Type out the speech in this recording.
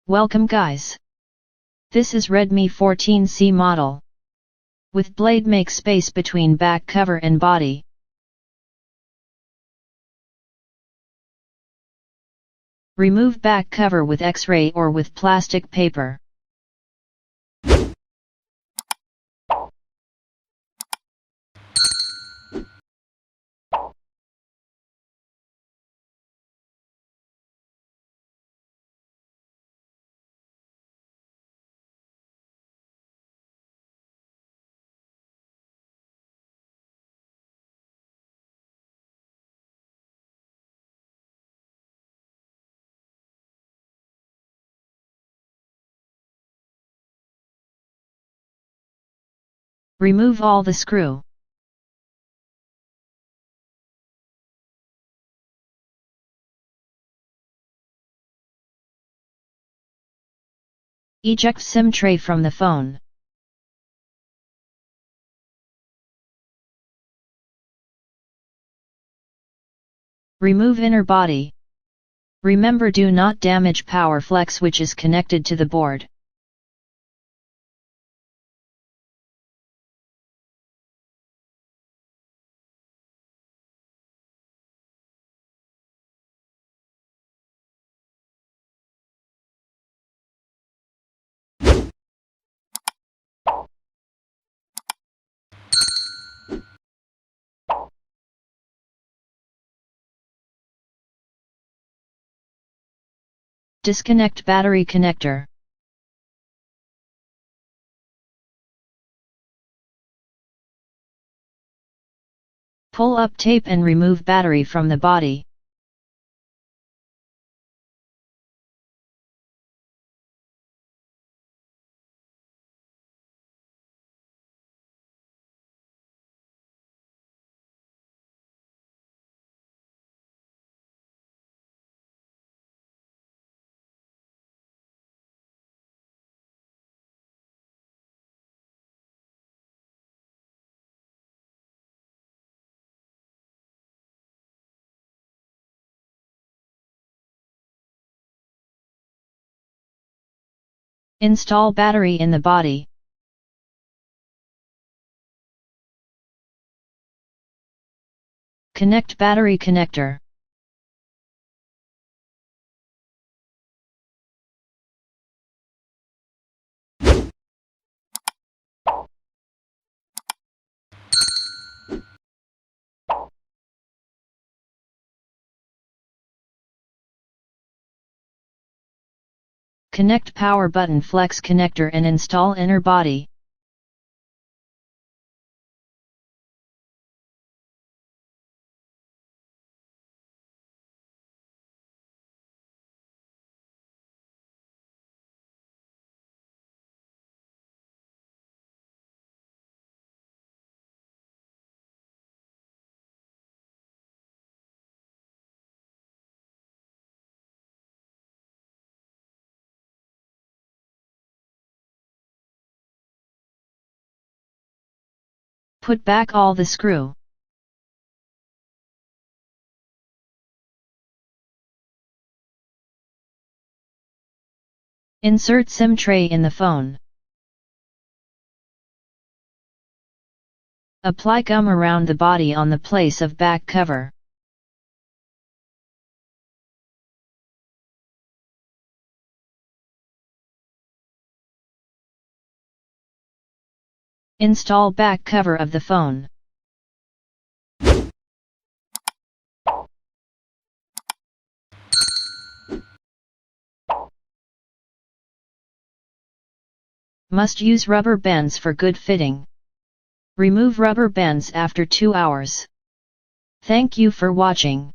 Welcome guys. This is Redmi 14C model. With blade make space between back cover and body. Remove back cover with X-ray or with plastic paper. Remove all the screw. Eject SIM tray from the phone. Remove inner body. Remember, do not damage power flex which is connected to the board. Disconnect battery connector. Pull up tape and remove battery from the body. Install battery in the body. Connect battery connector. Connect power button flex connector and install inner body. Put back all the screw. Insert SIM tray in the phone. Apply gum around the body on the place of back cover. Install back cover of the phone. Must use rubber bands for good fitting. Remove rubber bands after 2 hours. Thank you for watching.